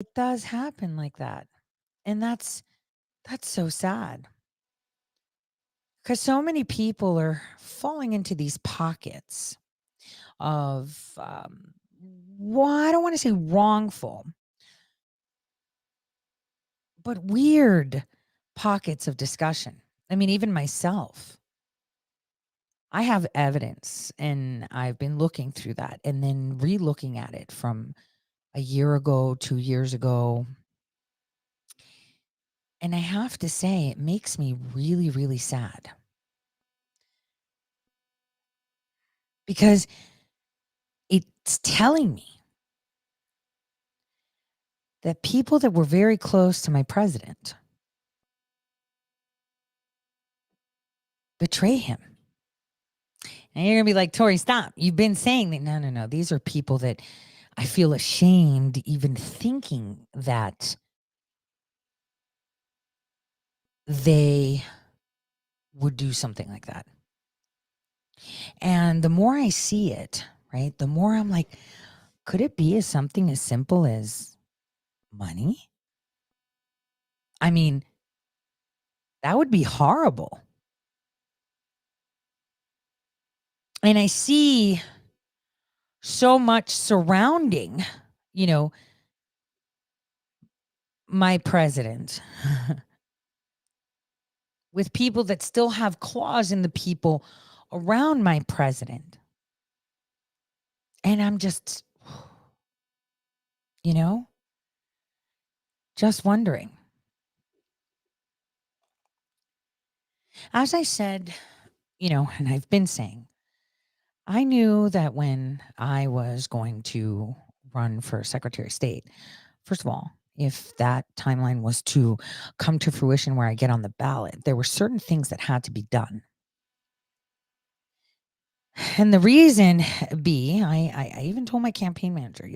It does happen like that. And that's so sad. Because so many people are falling into these pockets of, well, I don't want to say wrongful, but weird pockets of discussion. I mean, even myself, I have evidence and I've been looking through that and then re-looking at it from a year ago, 2 years ago. And I have to say, it makes me really, really sad because it's telling me that people that were very close to my president betray him. And you're going to be like, Tori, stop. You've been saying that. No, no, no. These are people that I feel ashamed even thinking that they would do something like that. And the more I see it, right, the more I'm like, could it be something as simple as money? I mean, that would be horrible. And I see so much surrounding, you know, my president with people that still have claws in the people around my president. And I'm just, you know, just wondering. As I said, and I've been saying, I knew that when I was going to run for Secretary of State, first of all, if that timeline was to come to fruition where I get on the ballot, there were certain things that had to be done. And the reason I even told my campaign manager,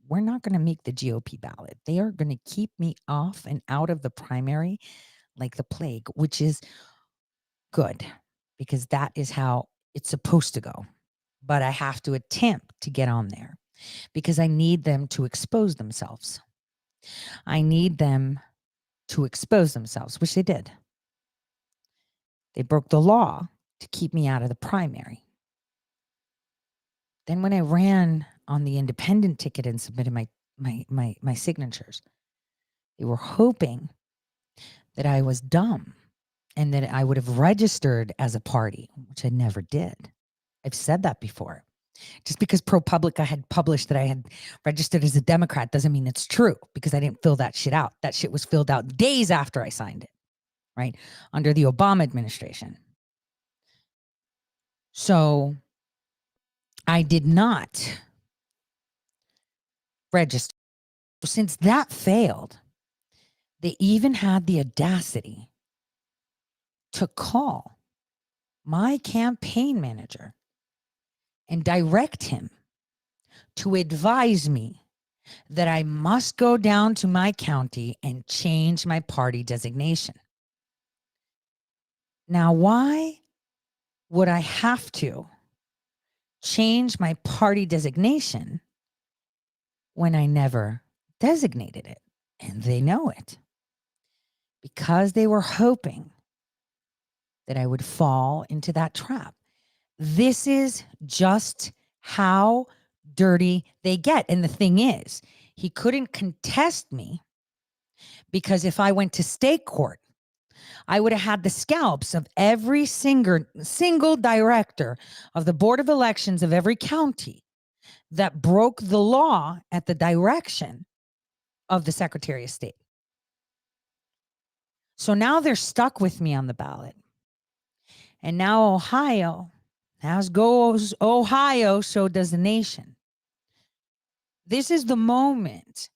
we're not going to make the GOP ballot. They are going to keep me off and out of the primary like the plague, which is good because that is how it's supposed to go. But I have to attempt to get on there because I need them to expose themselves. I need them to expose themselves, which they did. They broke the law to keep me out of the primary. Then when I ran on the independent ticket and submitted my signatures, they were hoping that I was dumb and that I would have registered as a party, which I never did. I've said that before. Just because ProPublica had published that I had registered as a Democrat doesn't mean it's true because I didn't fill that shit out. That shit was filled out days after I signed it, right? Under the Obama administration. So I did not register. Since that failed, they even had the audacity to call my campaign manager and direct him to advise me that I must go down to my county and change my party designation. Now, why would I have to change my party designation when I never designated it? And they know it. Because they were hoping that I would fall into that trap. This is just how dirty they get. And the thing is, he couldn't contest me because if I went to state court, I would have had the scalps of every single director of the Board of Elections of every county that broke the law at the direction of the Secretary of State. So now they're stuck with me on the ballot. And now Ohio, as goes Ohio, so does the nation. This is the moment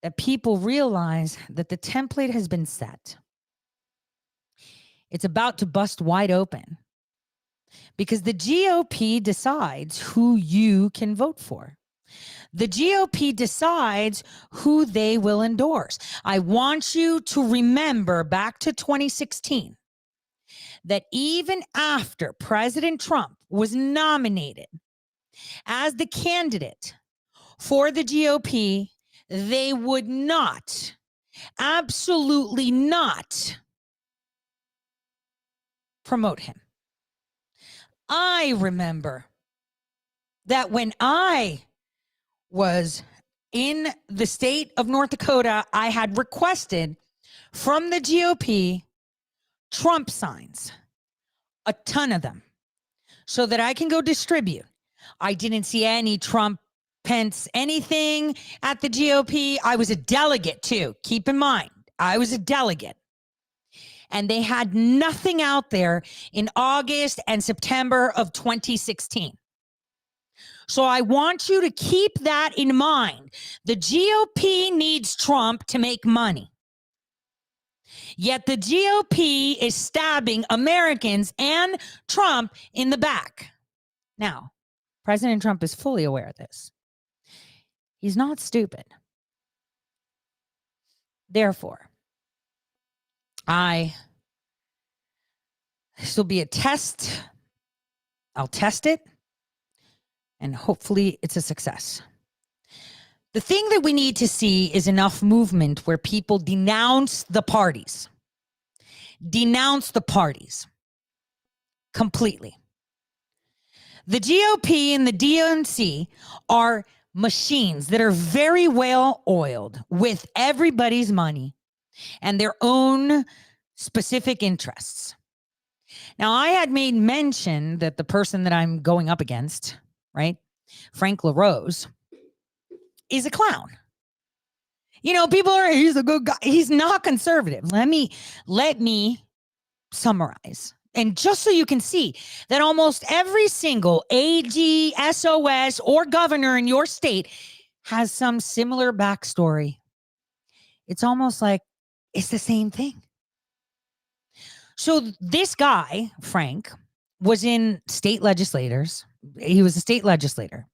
that people realize that the template has been set. It's about to bust wide open because the GOP decides who you can vote for. The GOP decides who they will endorse. I want you to remember back to 2016 that even after President Trump was nominated as the candidate for the GOP, they would not, absolutely not promote him. I remember that when I was in the state of North Dakota, I had requested from the GOP Trump signs, a ton of them, so that I can go distribute. I didn't see any Trump, Pence, anything at the GOP. I was a delegate too. Keep in mind, I was a delegate. And they had nothing out there in August and September of 2016. So I want you to keep that in mind. The GOP needs Trump to make money. Yet the GOP is stabbing Americans and Trump in the back. Now, President Trump is fully aware of this. He's not stupid. Therefore, this will be a test. I'll test it, and hopefully it's a success. The thing that we need to see is enough movement where people denounce the parties. Denounce the parties completely. The GOP and the DNC are machines that are very well oiled with everybody's money and their own specific interests. Now, I had made mention that the person that I'm going up against, right, Frank Larose, is a clown. You know, people are, he's a good guy. He's not conservative. Let me summarize. And just so you can see that almost every single AG, SOS, or governor in your state has some similar backstory. It's almost like it's the same thing. So this guy, Frank, was in state legislators. He was a state legislator.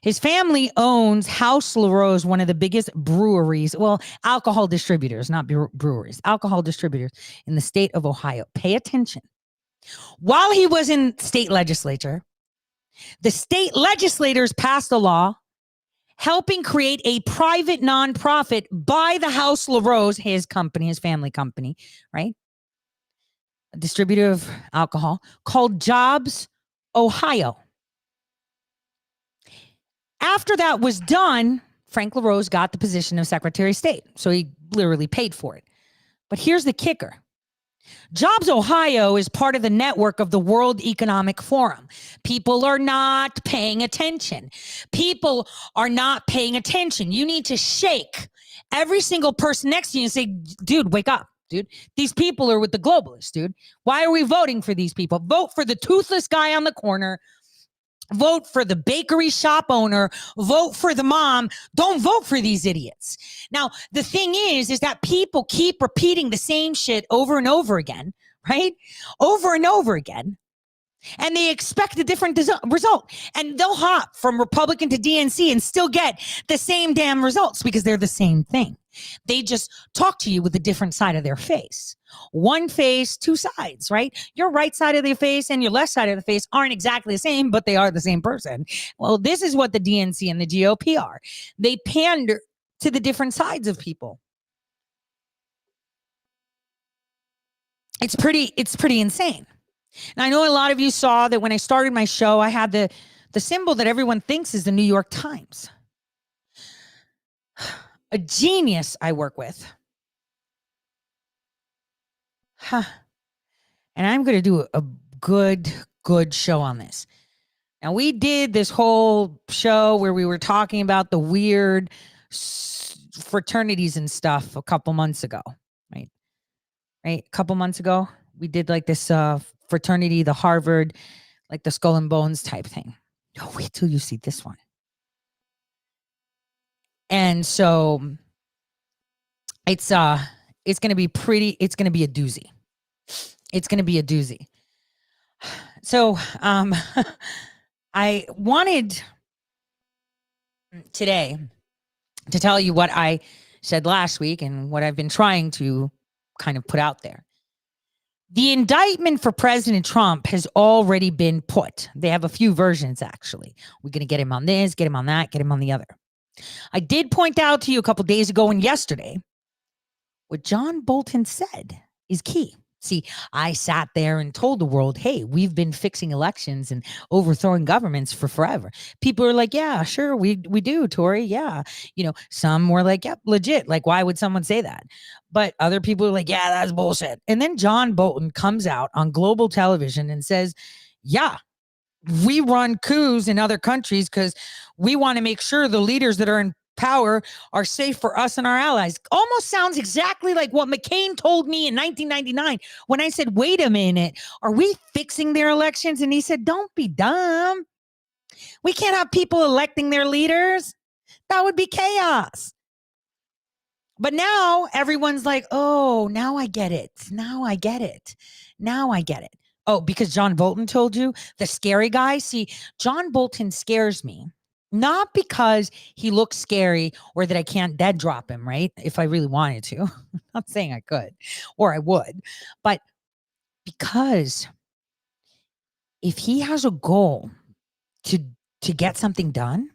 His family owns House Larose, one of the biggest breweries, well, alcohol distributors, not breweries, alcohol distributors in the state of Ohio. Pay attention. While he was in state legislature, the state legislators passed a law helping create a private nonprofit by the House Larose, his company, his family company, right? A distributor of alcohol called Jobs Ohio. After that was done, Frank Larose got the position of Secretary of State. So he literally paid for it. But here's the kicker. Jobs Ohio is part of the network of the World Economic Forum. People are not paying attention. People are not paying attention. You need to shake every single person next to you and say, dude, wake up, dude. These people are with the globalists, dude. Why are we voting for these people? Vote for the toothless guy on the corner. Vote for the bakery shop owner. Vote for the mom. Don't vote for these idiots. Now, the thing is that people keep repeating the same shit over and over again, right? Over and over again. And they expect a different result. And they'll hop from Republican to DNC and still get the same damn results because they're the same thing. They just talk to you with a different side of their face. One face, two sides, right? Your right side of the face and your left side of the face aren't exactly the same, but they are the same person. Well, this is what the DNC and the GOP are. They pander to the different sides of people. It's pretty insane. And I know a lot of you saw that when I started my show, I had the symbol that everyone thinks is the New York Times. A genius I work with. And I'm going to do a good show on this. Now, we did this whole show where we were talking about the weird fraternities and stuff a couple months ago, right? A couple months ago, we did like this fraternity, the Harvard, like the Skull and Bones type thing. No, wait till you see this one. And so it's going to be it's going to be a doozy. It's going to be a doozy. So I wanted today to tell you what I said last week and what I've been trying to kind of put out there. The indictment for President Trump has already been put. They have a few versions, actually. We're going to get him on this, get him on that, get him on the other. I did point out to you a couple days ago and yesterday what John Bolton said is key. See, I sat there and told the world, hey, we've been fixing elections and overthrowing governments for forever. People are like, yeah, sure, we do, Tori. Yeah. Some were like, yep, legit. Like, why would someone say that? But other people are like, yeah, that's bullshit. And then John Bolton comes out on global television and says, yeah, we run coups in other countries because we want to make sure the leaders that are in power are safe for us and our allies. Almost sounds exactly like what McCain told me in 1999 when I said, wait a minute, are we fixing their elections? And he said, don't be dumb. We can't have people electing their leaders. That would be chaos. But now everyone's like, oh, now I get it. Now I get it. Now I get it. Oh, because John Bolton told you, the scary guy? See, John Bolton scares me. Not because he looks scary or that I can't dead drop him, right? If I really wanted to. I'm not saying I could or I would. But because if he has a goal to get something done,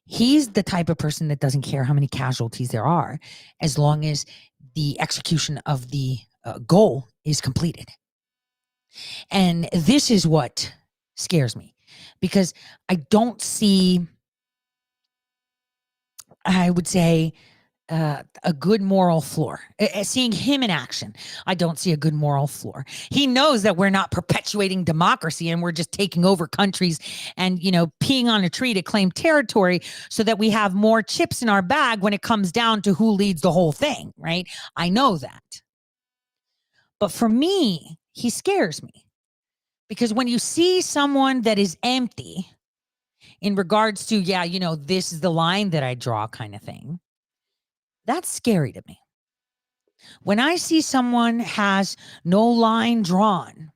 he's the type of person that doesn't care how many casualties there are, as long as the execution of the goal is completed. And this is what scares me, because I don't see, I would say, a good moral floor. Seeing him in action, I don't see a good moral floor. He knows that we're not perpetuating democracy and we're just taking over countries and, peeing on a tree to claim territory so that we have more chips in our bag when it comes down to who leads the whole thing, right? I know that. But for me, he scares me, because when you see someone that is empty in regards to, this is the line that I draw kind of thing, that's scary to me. When I see someone has no line drawn,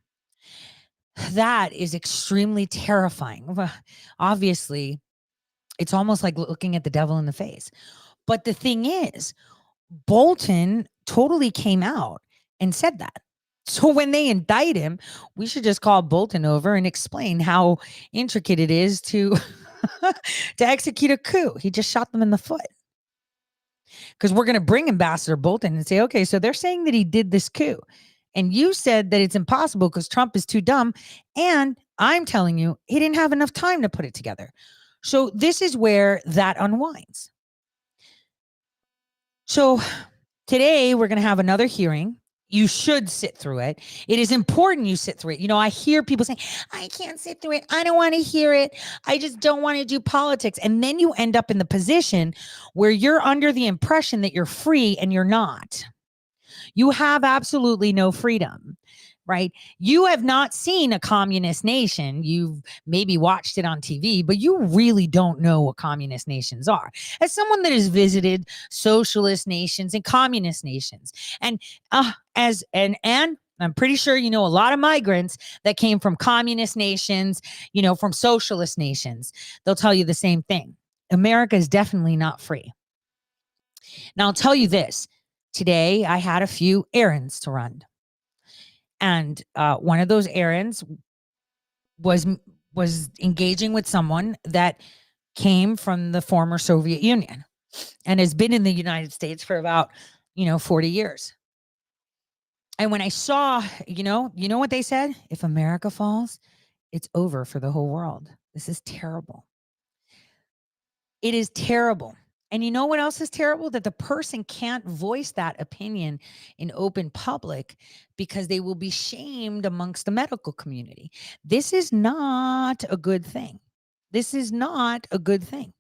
that is extremely terrifying. Obviously, it's almost like looking at the devil in the face. But the thing is, Bolton totally came out and said that. So when they indict him, we should just call Bolton over and explain how intricate it is to to execute a coup. He just shot them in the foot. Because we're going to bring Ambassador Bolton and say, okay, so they're saying that he did this coup. And you said that it's impossible because Trump is too dumb. And I'm telling you, he didn't have enough time to put it together. So this is where that unwinds. So today we're going to have another hearing. You should sit through it. It is important you sit through it. I hear people saying, I can't sit through it. I don't want to hear it. I just don't want to do politics. And then you end up in the position where you're under the impression that you're free and you're not. You have absolutely no freedom, right? You have not seen a communist nation. You've maybe watched it on TV, but you really don't know what communist nations are. As someone that has visited socialist nations and communist nations, and I'm pretty sure a lot of migrants that came from communist nations, from socialist nations, they'll tell you the same thing. America is definitely not free. Now, I'll tell you this. Today, I had a few errands to run. And one of those errands was engaging with someone that came from the former Soviet Union and has been in the United States for about, 40 years. And when I saw, you know what they said? If America falls, it's over for the whole world. This is terrible. It is terrible. And you know what else is terrible? That the person can't voice that opinion in open public because they will be shamed amongst the medical community. This is not a good thing. This is not a good thing.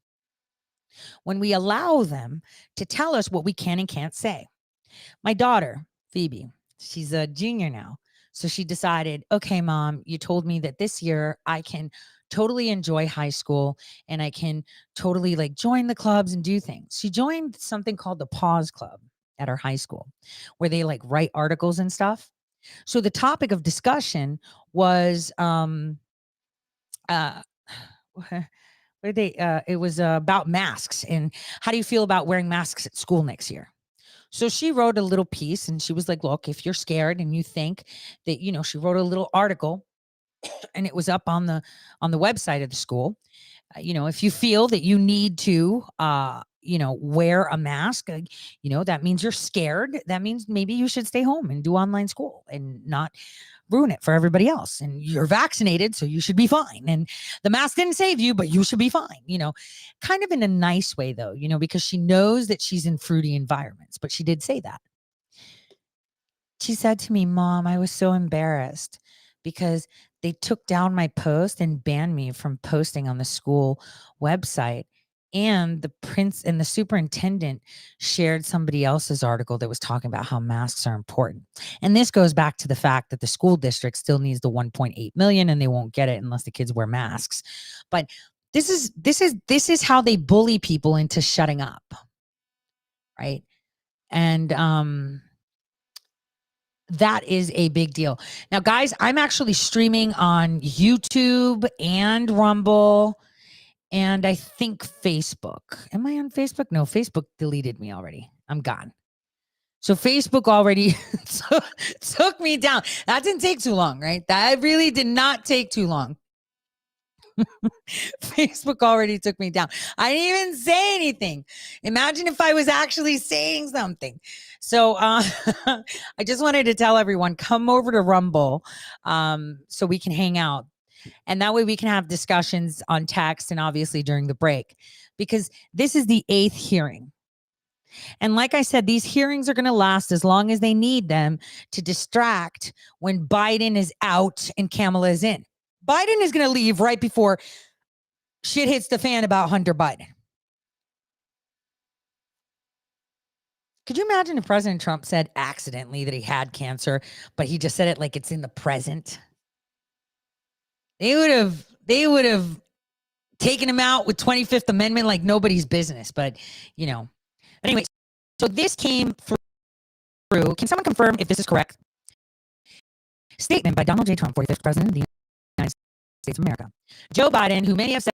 When we allow them to tell us what we can and can't say. My daughter, Phoebe, she's a junior now. So she decided, okay, Mom, you told me that this year I can totally enjoy high school and I can totally join the clubs and do things. She joined something called the Pause Club at her high school, where they write articles and stuff. So the topic of discussion was it was about masks and how do you feel about wearing masks at school next year? So she wrote a little piece and she was like, look, if you're scared and you think that, she wrote a little article and it was up on the website of the school. If you feel that you need to, wear a mask, that means you're scared. That means maybe you should stay home and do online school and not ruin it for everybody else. And you're vaccinated, so you should be fine. And the mask didn't save you, but you should be fine, kind of in a nice way though, because she knows that she's in fruity environments, but she did say that. She said to me, "Mom, I was so embarrassed because they took down my post and banned me from posting on the school website. And the superintendent shared somebody else's article that was talking about how masks are important." And this goes back to the fact that the school district still needs the 1.8 million and they won't get it unless the kids wear masks. But this is how they bully people into shutting up. Right. And that is a big deal. Now, guys, I'm actually streaming on YouTube and Rumble and I think Facebook. Am I on Facebook? No, Facebook deleted me already. I'm gone. So Facebook already took me down. That didn't take too long, right? That really did not take too long. Facebook already took me down. I didn't even say anything. Imagine if I was actually saying something. So I just wanted to tell everyone, come over to Rumble so we can hang out. And that way we can have discussions on text and obviously during the break, because this is the 8th hearing. And like I said, these hearings are going to last as long as they need them to distract when Biden is out and Kamala is in. Biden is going to leave right before shit hits the fan about Hunter Biden. Could you imagine if President Trump said accidentally that he had cancer, but he just said it like it's in the present? They would have taken him out with 25th Amendment like nobody's business. But, anyway, so this came through. Can someone confirm if this is correct? Statement by Donald J. Trump, 45th President of the United States of America. Joe Biden, who many have said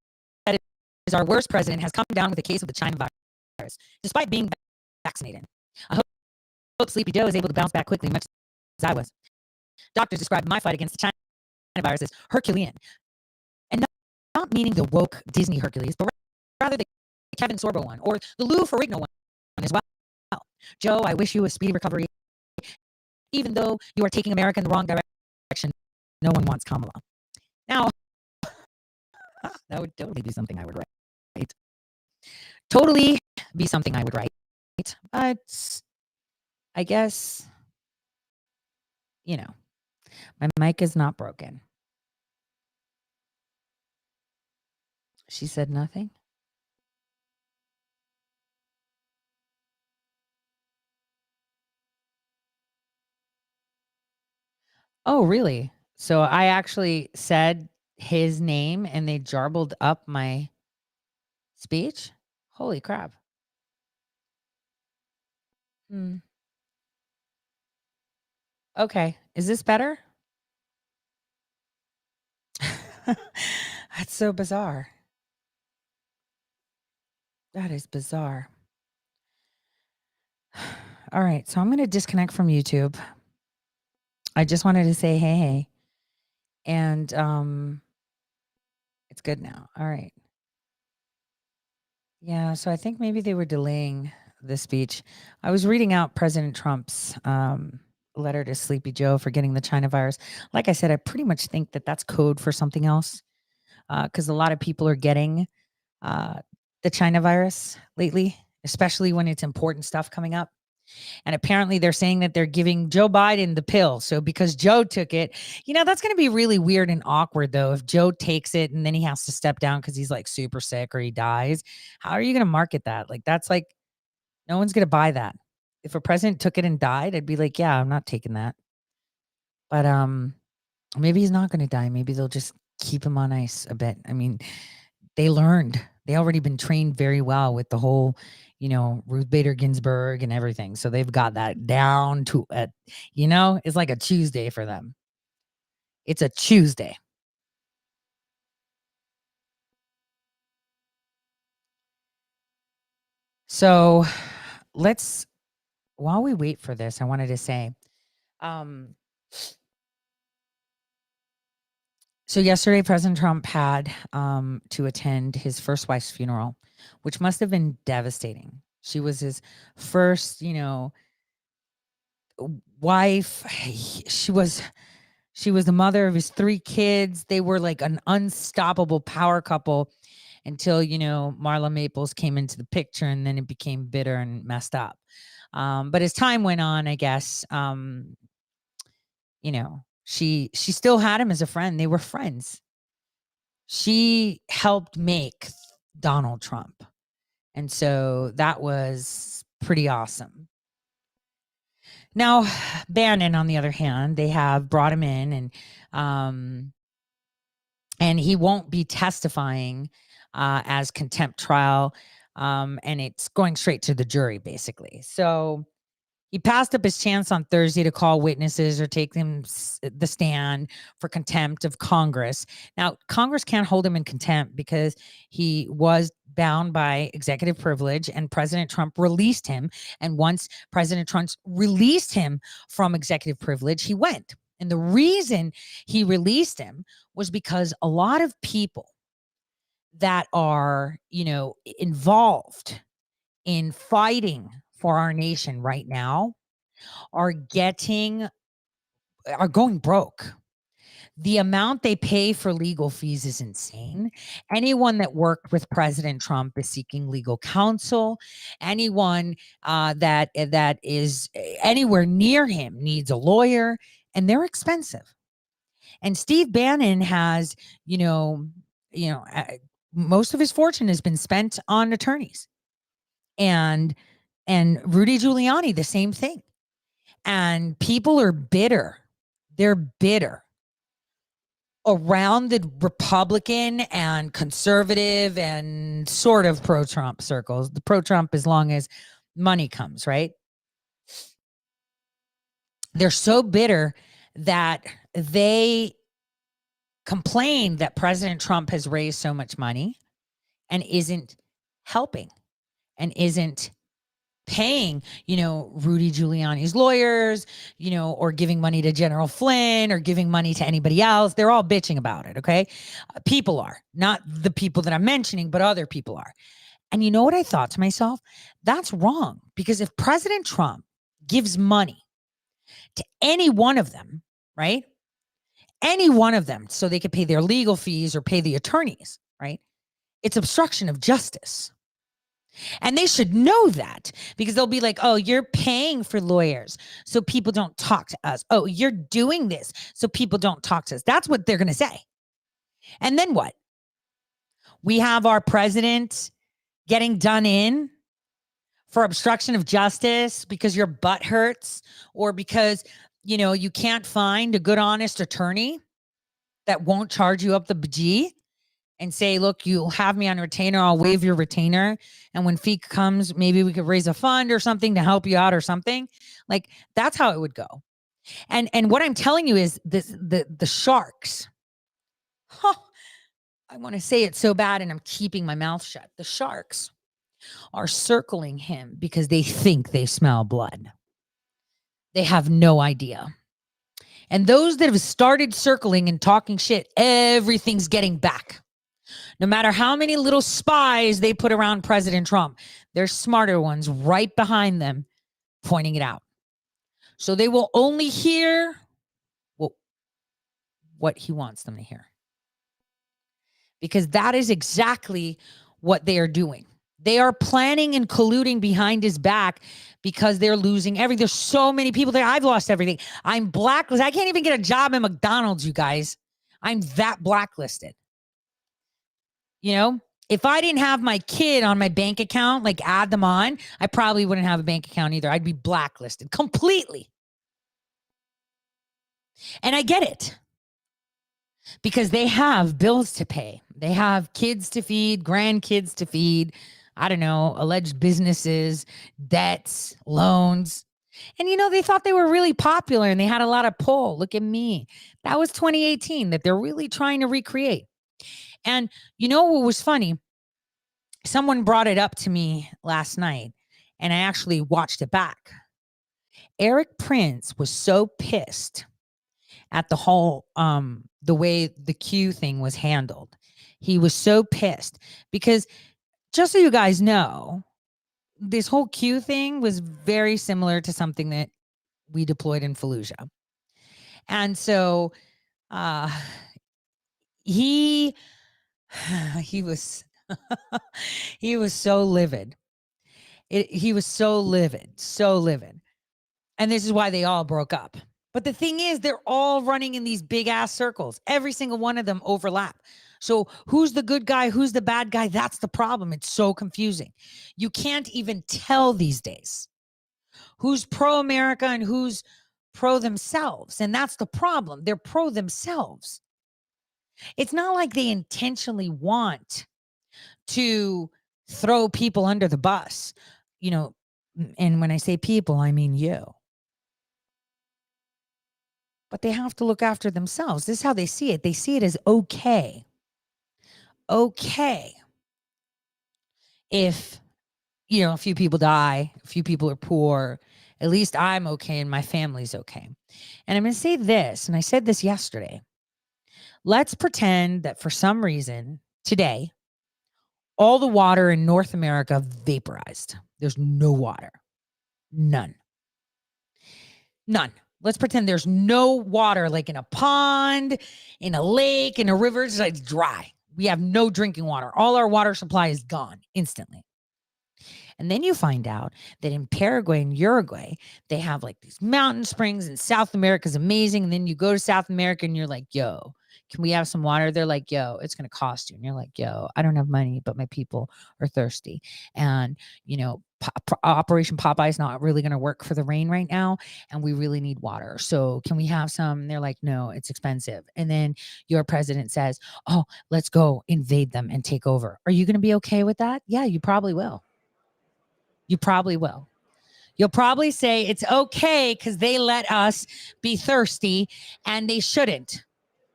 is our worst president, has come down with a case of the China virus, despite being vaccinated. I hope Sleepy Joe is able to bounce back quickly, much as I was. Doctors described my fight against the China virus as Herculean, and not meaning the woke Disney Hercules, but rather the Kevin Sorbo one or the Lou Ferrigno one as well. Joe, I wish you a speedy recovery. Even though you are taking America in the wrong direction, no one wants Kamala. Now, that would totally be something I would write. Totally be something I would write. But I guess, my mic is not broken. She said nothing. Oh, really? So I actually said his name and they jarbled up my speech? Holy crap. Okay. Is this better? That's so bizarre. That is bizarre. All right. So I'm going to disconnect from YouTube. I just wanted to say, hey. And it's good now. All right. Yeah. So I think maybe they were delaying the speech. I was reading out President Trump's letter to Sleepy Joe for getting the China virus. Like I said, I pretty much think that that's code for something else, because a lot of people are getting the China virus lately, especially when it's important stuff coming up. And apparently they're saying that they're giving Joe Biden the pill. So because Joe took it, that's going to be really weird and awkward though. If Joe takes it and then he has to step down because he's like super sick or he dies, how are you going to market that? Like, that's like, no one's going to buy that. If a president took it and died, I'd be like, yeah, I'm not taking that. But maybe he's not going to die. Maybe they'll just keep him on ice a bit. I mean, they learned. They already been trained very well with the whole, Ruth Bader Ginsburg and everything. So they've got that down to it's like a Tuesday for them. It's a Tuesday. So while we wait for this, I wanted to say, So yesterday, President Trump had to attend his first wife's funeral, which must have been devastating. She was his first, wife. She was the mother of his 3 kids. They were like an unstoppable power couple until, Marla Maples came into the picture, and then it became bitter and messed up. But as time went on, I guess, she still had him as a friend. They were friends. She helped make Donald Trump. And so that was pretty awesome. Now, Bannon, on the other hand, they have brought him in, and he won't be testifying as contempt trial, and it's going straight to the jury, basically. So he passed up his chance on Thursday to call witnesses or take them the stand for contempt of Congress. Now, Congress can't hold him in contempt because he was bound by executive privilege, and President Trump released him. And once President Trump released him from executive privilege, he went. And the reason he released him was because a lot of people that are, involved in fighting for our nation right now are going broke. The amount they pay for legal fees is insane. Anyone that worked with President Trump is seeking legal counsel. Anyone that is anywhere near him needs a lawyer, and they're expensive. And Steve Bannon has, most of his fortune has been spent on attorneys, and Rudy Giuliani, the same thing. And people are bitter. They're bitter around the Republican and conservative and sort of pro-Trump circles. The pro-Trump as long as money comes, right? They're so bitter that they complain that President Trump has raised so much money and isn't helping and isn't paying, Rudy Giuliani's lawyers, or giving money to General Flynn or giving money to anybody else. They're all bitching about it, okay? People are, not the people that I'm mentioning, but other people are. And you know what I thought to myself? That's wrong, because if President Trump gives money to any one of them, right? Any one of them, so they could pay their legal fees or pay the attorneys, right? It's obstruction of justice. And they should know that, because they'll be like, oh, you're paying for lawyers so people don't talk to us. Oh, you're doing this so people don't talk to us. That's what they're going to say. And then what? We have our president getting done in for obstruction of justice because your butt hurts, or because, you can't find a good, honest attorney that won't charge you up the G and say, look, you'll have me on retainer, I'll waive your retainer, and when fee comes, maybe we could raise a fund or something to help you out or something. Like, that's how it would go. And what I'm telling you is this, the sharks. I want to say it so bad, and I'm keeping my mouth shut. The sharks are circling him because they think they smell blood. They have no idea. And those that have started circling and talking shit, everything's getting back. No matter how many little spies they put around President Trump, there's smarter ones right behind them pointing it out. So they will only hear what he wants them to hear. Because that is exactly what they are doing. They are planning and colluding behind his back because they're losing everything. There's so many people there. I've lost everything. I'm blacklisted. I can't even get a job at McDonald's, you guys. I'm that blacklisted. If I didn't have my kid on my bank account, like add them on, I probably wouldn't have a bank account either. I'd be blacklisted completely. And I get it, because they have bills to pay. They have kids to feed, grandkids to feed, I don't know, alleged businesses, debts, loans. And, they thought they were really popular and they had a lot of pull. Look at me. That was 2018 that they're really trying to recreate. And what was funny? Someone brought it up to me last night, and I actually watched it back. Eric Prince was so pissed at the whole the way the Q thing was handled. He was so pissed because, just so you guys know, this whole Q thing was very similar to something that we deployed in Fallujah. And so he was he was so livid. He was so livid. And this is why they all broke up. But the thing is, they're all running in these big ass circles. Every single one of them overlap. So who's the good guy? Who's the bad guy? That's the problem. It's so confusing. You can't even tell these days who's pro-America and who's pro themselves. And that's the problem. They're pro themselves. It's not like they intentionally want to throw people under the bus, you know, and when I say people, I mean you. But they have to look after themselves. This is how they see it. They see it as okay. Okay. If, you know, a few people die, a few people are poor, at least I'm okay and my family's okay. And I'm going to say this, and I said this yesterday. Let's pretend that for some reason today, all the water in North America vaporized. There's no water. None. Let's pretend there's no water, like in a pond, in a lake, in a river. It's like dry. We have no drinking water. All our water supply is gone instantly. And then you find out that in Paraguay and Uruguay, they have like these mountain springs, and South America is amazing. And then you go to South America and you're like, yo, can we have some water? They're like, yo, it's going to cost you. And you're like, yo, I don't have money, but my people are thirsty. And, you know, Operation Popeye is not really going to work for the rain right now. And we really need water. So can we have some? And they're like, no, it's expensive. And then your president says, oh, let's go invade them and take over. Are you going to be okay with that? Yeah, you probably will. You probably will. You'll probably say it's okay because they let us be thirsty and they shouldn't.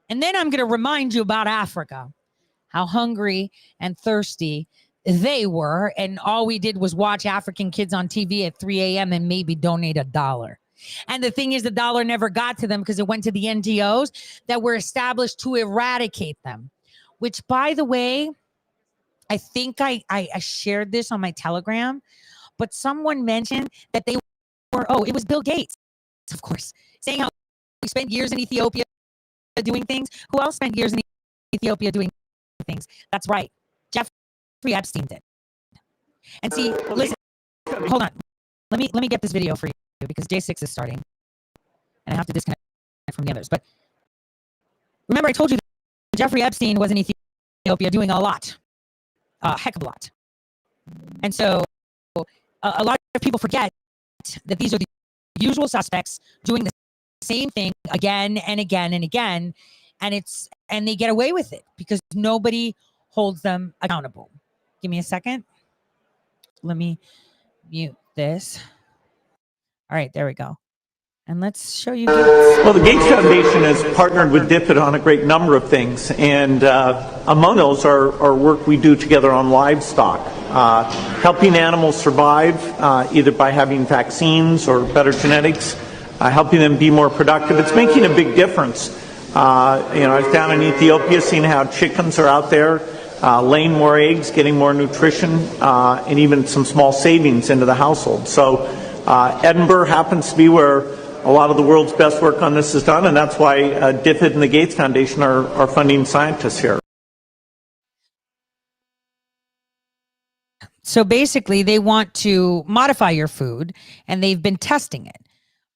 And then I'm going to remind you about Africa, how hungry and thirsty they were. And all we did was watch African kids on TV at 3 a.m. and maybe donate $1. And the thing is, the dollar never got to them because it went to the NGOs that were established to eradicate them, which, by the way, I think I shared this on my Telegram. But someone mentioned that they were, it was Bill Gates, of course, saying how we spent years in Ethiopia doing things. Who else spent years in Ethiopia doing things? That's right. Jeffrey Epstein did. And see, listen, hold on. Let me get this video for you because J6 is starting. And I have to disconnect from the others. But remember, I told you that Jeffrey Epstein was in Ethiopia doing a lot. A heck of a lot. And so a lot of people forget that these are the usual suspects doing the same thing again and again and again, and they get away with it because nobody holds them accountable. Give me a second. Let me mute this. All right, there we go. And let's show you Gates. Well, the Gates Foundation has partnered with DFID on a great number of things, and among those are work we do together on livestock, helping animals survive either by having vaccines or better genetics, helping them be more productive. It's making a big difference. I was down in Ethiopia seeing how chickens are out there laying more eggs, getting more nutrition, and even some small savings into the household. So Edinburgh happens to be where a lot of the world's best work on this is done, and that's why DFID and the Gates Foundation are funding scientists here. So basically, they want to modify your food, and they've been testing it.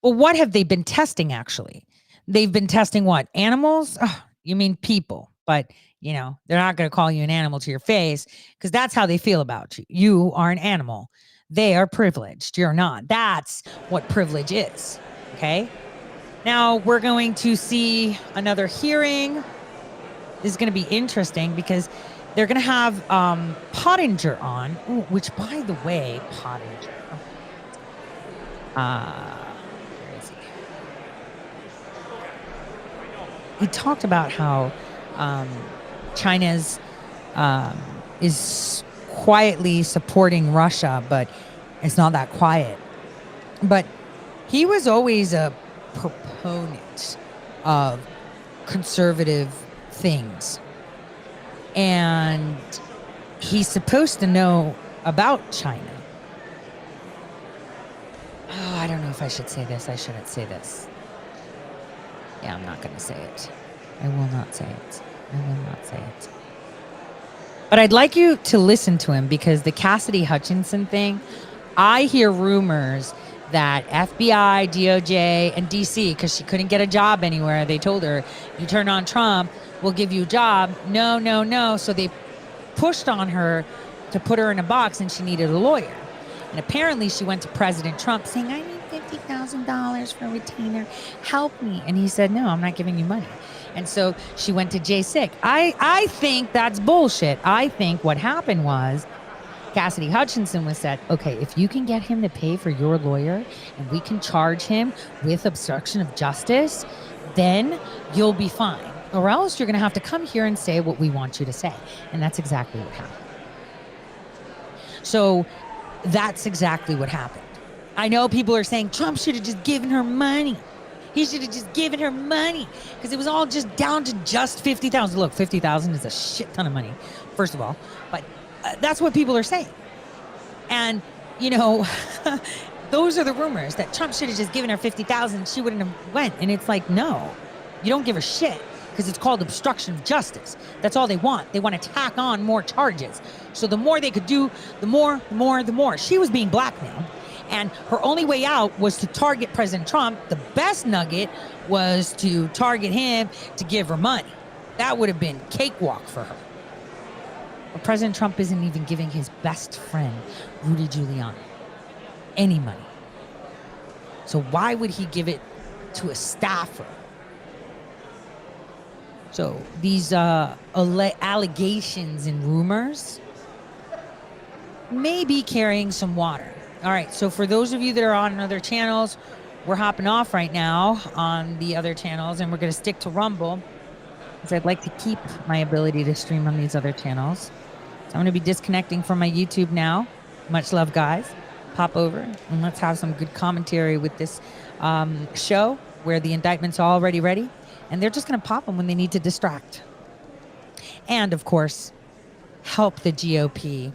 Well, what have they been testing, actually? They've been testing what? Animals? Oh, you mean people. But, they're not going to call you an animal to your face because that's how they feel about you. You are an animal. They are privileged. You're not. That's what privilege is. Okay. Now we're going to see another hearing. This is going to be interesting because they're going to have Pottinger on, which, by the way, Pottinger. Where is he? He talked about how China's is quietly supporting Russia, but it's not that quiet. But he was always a proponent of conservative things. And he's supposed to know about China. Oh, I don't know if I should say this. I shouldn't say this. Yeah, I'm not going to say it. I will not say it. I will not say it. But I'd like you to listen to him, because the Cassidy Hutchinson thing, I hear rumors that FBI, DOJ, and DC, because she couldn't get a job anywhere, they told her, you turn on Trump, we'll give you a job. No, no, no. So they pushed on her to put her in a box, and she needed a lawyer. And apparently she went to President Trump saying, I need $50,000 for a retainer. Help me. And he said, no, I'm not giving you money. And so she went to Jay Sick. I think that's bullshit. I think what happened was Cassidy Hutchinson was said, okay, if you can get him to pay for your lawyer and we can charge him with obstruction of justice, then you'll be fine. Or else you're going to have to come here and say what we want you to say. And that's exactly what happened. So that's exactly what happened. I know people are saying Trump should have just given her money. He should have just given her money, because it was all just down to just 50,000. Look, 50,000 is a shit ton of money, first of all. But that's what people are saying. And, you know, those are the rumors that Trump should have just given her 50,000. She wouldn't have went. And it's like, no, you don't give a shit, because it's called obstruction of justice. That's all they want. They want to tack on more charges. So the more they could do, the more. She was being blackmailed. And her only way out was to target President Trump. The best nugget was to target him to give her money. That would have been cakewalk for her. But President Trump isn't even giving his best friend, Rudy Giuliani, any money. So why would he give it to a staffer? So these allegations and rumors may be carrying some water. All right, so for those of you that are on other channels, we're hopping off right now on the other channels, and we're going to stick to Rumble, because I'd like to keep my ability to stream on these other channels. So I'm going to be disconnecting from my YouTube now. Much love, guys. Pop over, and let's have some good commentary with this show, where the indictments are already ready, and they're just going to pop them when they need to distract. And, of course, help the GOP